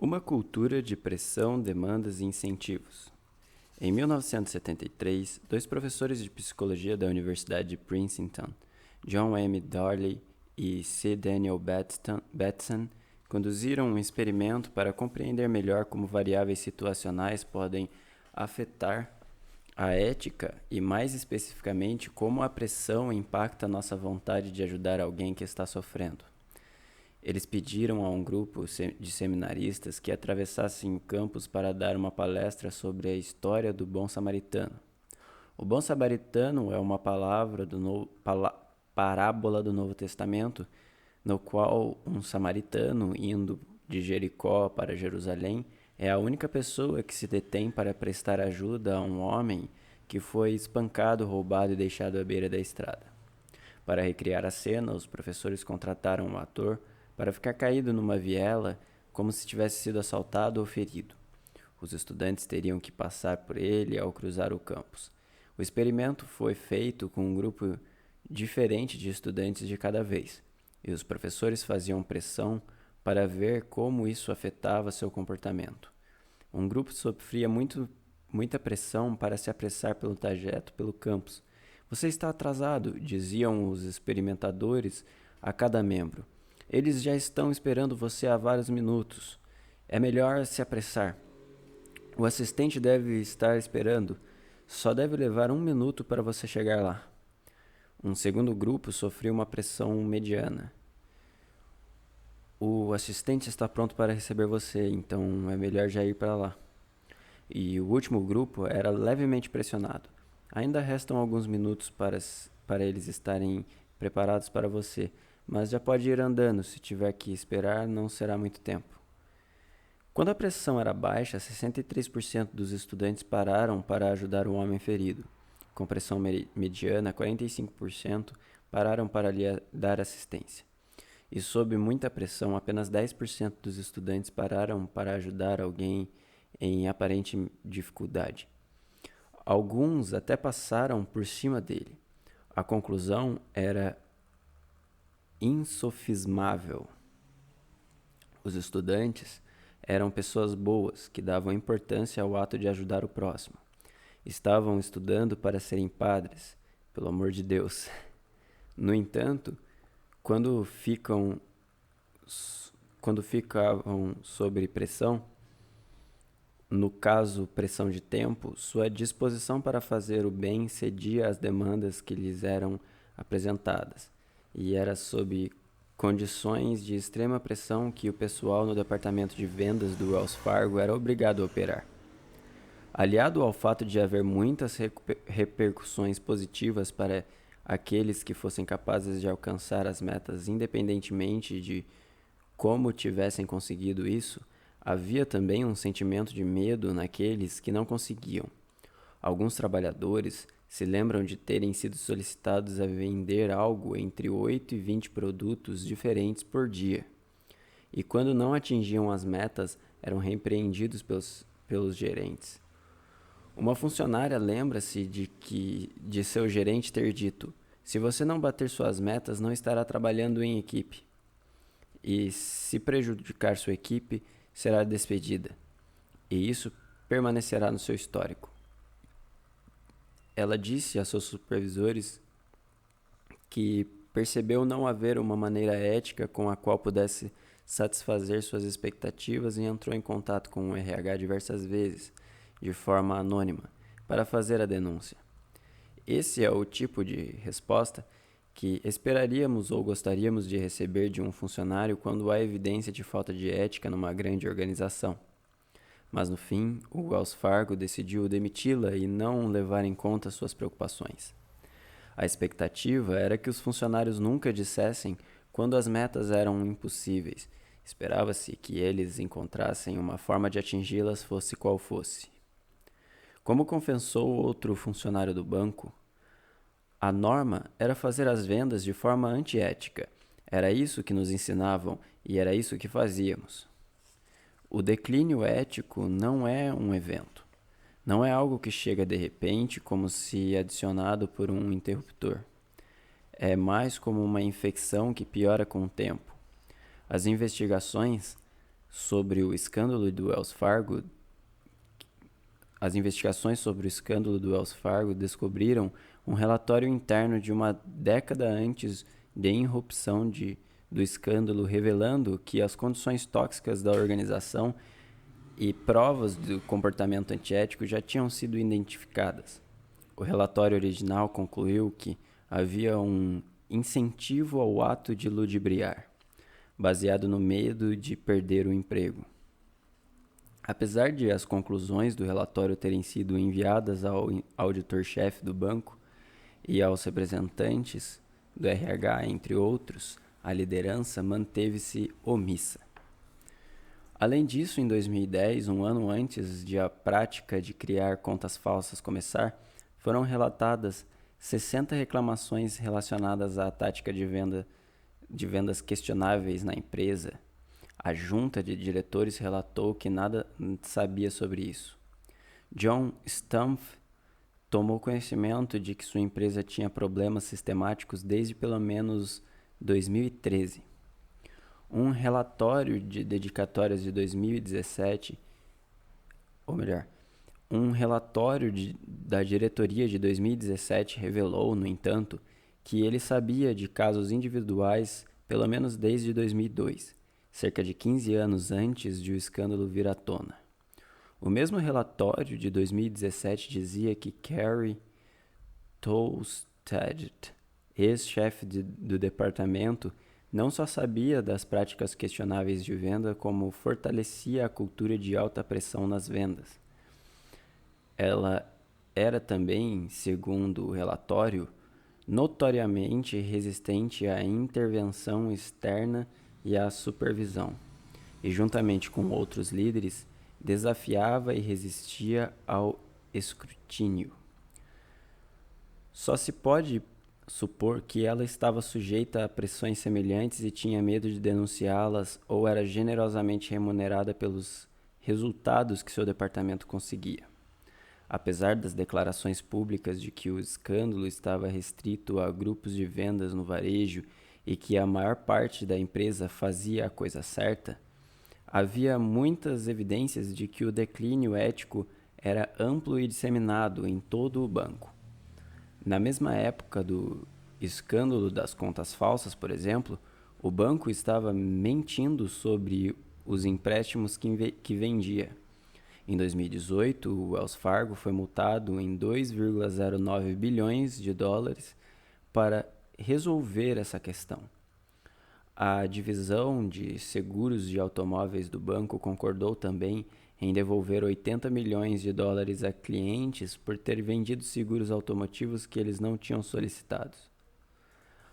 Uma cultura de pressão, demandas e incentivos. Em 1973, dois professores de psicologia da Universidade de Princeton, John M. Darley e C. Daniel Batson, conduziram um experimento para compreender melhor como variáveis situacionais podem afetar a ética e, mais especificamente, como a pressão impacta nossa vontade de ajudar alguém que está sofrendo. Eles pediram a um grupo de seminaristas que atravessassem o campus para dar uma palestra sobre a história do bom samaritano. O bom samaritano é uma parábola do Novo Testamento, no qual um samaritano, indo de Jericó para Jerusalém, é a única pessoa que se detém para prestar ajuda a um homem que foi espancado, roubado e deixado à beira da estrada. Para recriar a cena, os professores contrataram um ator para ficar caído numa viela como se tivesse sido assaltado ou ferido. Os estudantes teriam que passar por ele ao cruzar o campus. O experimento foi feito com um grupo diferente de estudantes de cada vez, e os professores faziam pressão para ver como isso afetava seu comportamento. Um grupo sofria muita pressão para se apressar pelo trajeto pelo campus. Você está atrasado, diziam os experimentadores a cada membro. Eles já estão esperando você há vários minutos. É melhor se apressar. O assistente deve estar esperando. Só deve levar 1 minuto para você chegar lá. Um segundo grupo sofreu uma pressão mediana. O assistente está pronto para receber você, então é melhor já ir para lá. E o último grupo era levemente pressionado. Ainda restam alguns minutos para eles estarem preparados para você, mas já pode ir andando, se tiver que esperar, não será muito tempo. Quando a pressão era baixa, 63% dos estudantes pararam para ajudar o homem ferido. Com pressão mediana, 45% pararam para lhe dar assistência. E sob muita pressão, apenas 10% dos estudantes pararam para ajudar alguém em aparente dificuldade. Alguns até passaram por cima dele. A conclusão era insofismável. Os estudantes eram pessoas boas que davam importância ao ato de ajudar o próximo. Estavam estudando para serem padres, pelo amor de Deus. No entanto, quando ficavam sob pressão, no caso pressão de tempo, sua disposição para fazer o bem cedia às demandas que lhes eram apresentadas, e era sob condições de extrema pressão que o pessoal no departamento de vendas do Wells Fargo era obrigado a operar. Aliado ao fato de haver muitas repercussões positivas para aqueles que fossem capazes de alcançar as metas independentemente de como tivessem conseguido isso, havia também um sentimento de medo naqueles que não conseguiam. Alguns trabalhadores se lembram de terem sido solicitados a vender algo entre 8 e 20 produtos diferentes por dia. E quando não atingiam as metas, eram repreendidos pelos gerentes. Uma funcionária lembra-se de seu gerente ter dito: se você não bater suas metas, não estará trabalhando em equipe. E se prejudicar sua equipe, será despedida. E isso permanecerá no seu histórico. Ela disse a seus supervisores que percebeu não haver uma maneira ética com a qual pudesse satisfazer suas expectativas e entrou em contato com o RH diversas vezes, de forma anônima, para fazer a denúncia. Esse é o tipo de resposta que esperaríamos ou gostaríamos de receber de um funcionário quando há evidência de falta de ética numa grande organização. Mas no fim, o Wells Fargo decidiu demiti-la e não levar em conta suas preocupações. A expectativa era que os funcionários nunca dissessem quando as metas eram impossíveis. Esperava-se que eles encontrassem uma forma de atingi-las, fosse qual fosse. Como confessou outro funcionário do banco, a norma era fazer as vendas de forma antiética. Era isso que nos ensinavam e era isso que fazíamos. O declínio ético não é um evento. Não é algo que chega de repente como se adicionado por um interruptor. É mais como uma infecção que piora com o tempo. As investigações sobre o escândalo do Wells Fargo, as investigações sobre o escândalo do Wells Fargo descobriram um relatório interno de uma década antes de irrupção do escândalo, revelando que as condições tóxicas da organização e provas do comportamento antiético já tinham sido identificadas. O relatório original concluiu que havia um incentivo ao ato de ludibriar, baseado no medo de perder o emprego. Apesar de as conclusões do relatório terem sido enviadas ao auditor-chefe do banco e aos representantes do RH, entre outros, a liderança manteve-se omissa. Além disso, em 2010, um ano antes de a prática de criar contas falsas começar, foram relatadas 60 reclamações relacionadas à tática de vendas questionáveis na empresa. A junta de diretores relatou que nada sabia sobre isso. John Stumpf tomou conhecimento de que sua empresa tinha problemas sistemáticos desde pelo menos 2013. Um relatório de dedicatórias de 2017, ou melhor, um relatório da diretoria de 2017 revelou, no entanto, que ele sabia de casos individuais pelo menos desde 2002, cerca de 15 anos antes de o escândalo vir à tona. O mesmo relatório de 2017 dizia que Carrie Tolstad, ex-chefe do departamento, não só sabia das práticas questionáveis de venda, como fortalecia a cultura de alta pressão nas vendas. Ela era também, segundo o relatório, notoriamente resistente à intervenção externa e à supervisão, e juntamente com outros líderes, desafiava e resistia ao escrutínio. Só se pode supor que ela estava sujeita a pressões semelhantes e tinha medo de denunciá-las ou era generosamente remunerada pelos resultados que seu departamento conseguia. Apesar das declarações públicas de que o escândalo estava restrito a grupos de vendas no varejo e que a maior parte da empresa fazia a coisa certa, havia muitas evidências de que o declínio ético era amplo e disseminado em todo o banco. Na mesma época do escândalo das contas falsas, por exemplo, o banco estava mentindo sobre os empréstimos que vendia. Em 2018, o Wells Fargo foi multado em 2,09 bilhões de dólares para resolver essa questão. A divisão de seguros de automóveis do banco concordou também em devolver 80 milhões de dólares a clientes por ter vendido seguros automotivos que eles não tinham solicitado.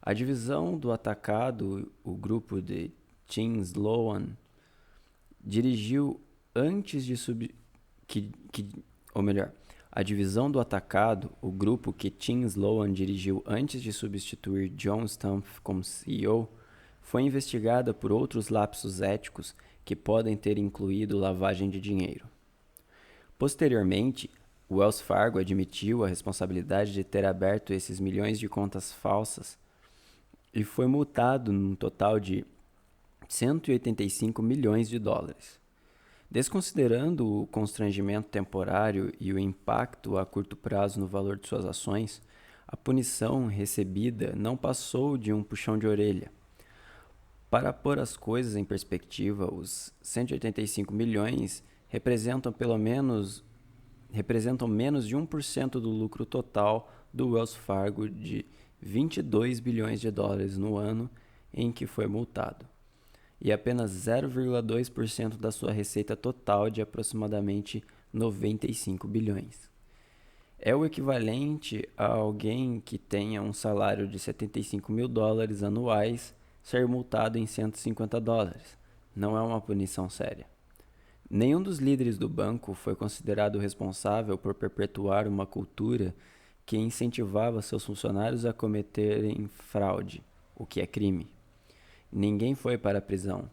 A divisão do atacado, o grupo de Tim Sloan, dirigiu antes de a divisão do atacado, o grupo que Tim Sloan dirigiu antes de substituir John Stumpf como CEO, foi investigada por outros lapsos éticos que podem ter incluído lavagem de dinheiro. Posteriormente, o Wells Fargo admitiu a responsabilidade de ter aberto esses milhões de contas falsas e foi multado num total de 185 milhões de dólares. Desconsiderando o constrangimento temporário e o impacto a curto prazo no valor de suas ações, a punição recebida não passou de um puxão de orelha. Para pôr as coisas em perspectiva, os 185 milhões representam menos de 1% do lucro total do Wells Fargo de 22 bilhões de dólares no ano em que foi multado, e apenas 0,2% da sua receita total de aproximadamente 95 bilhões. É o equivalente a alguém que tenha um salário de 75 mil dólares anuais ser multado em 150 dólares. Não é uma punição séria. Nenhum dos líderes do banco foi considerado responsável por perpetuar uma cultura que incentivava seus funcionários a cometerem fraude, o que é crime. Ninguém foi para a prisão.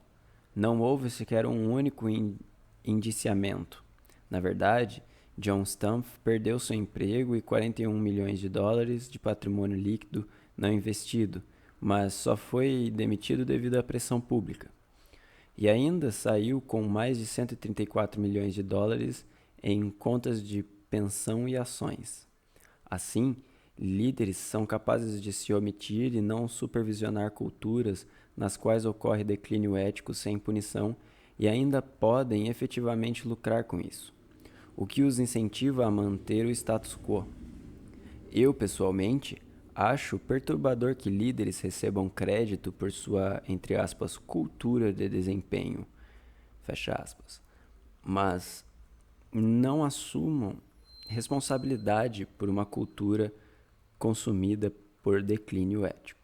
Não houve sequer um único indiciamento. Na verdade, John Stumpf perdeu seu emprego e 41 milhões de dólares de patrimônio líquido não investido, mas só foi demitido devido à pressão pública. e ainda saiu com mais de 134 milhões de dólares em contas de pensão e ações. Assim, líderes são capazes de se omitir e não supervisionar culturas nas quais ocorre declínio ético sem punição e ainda podem efetivamente lucrar com isso, o que os incentiva a manter o status quo. Eu, pessoalmente, acho perturbador que líderes recebam crédito por sua, entre aspas, cultura de desempenho, fecha aspas, mas não assumam responsabilidade por uma cultura consumida por declínio ético.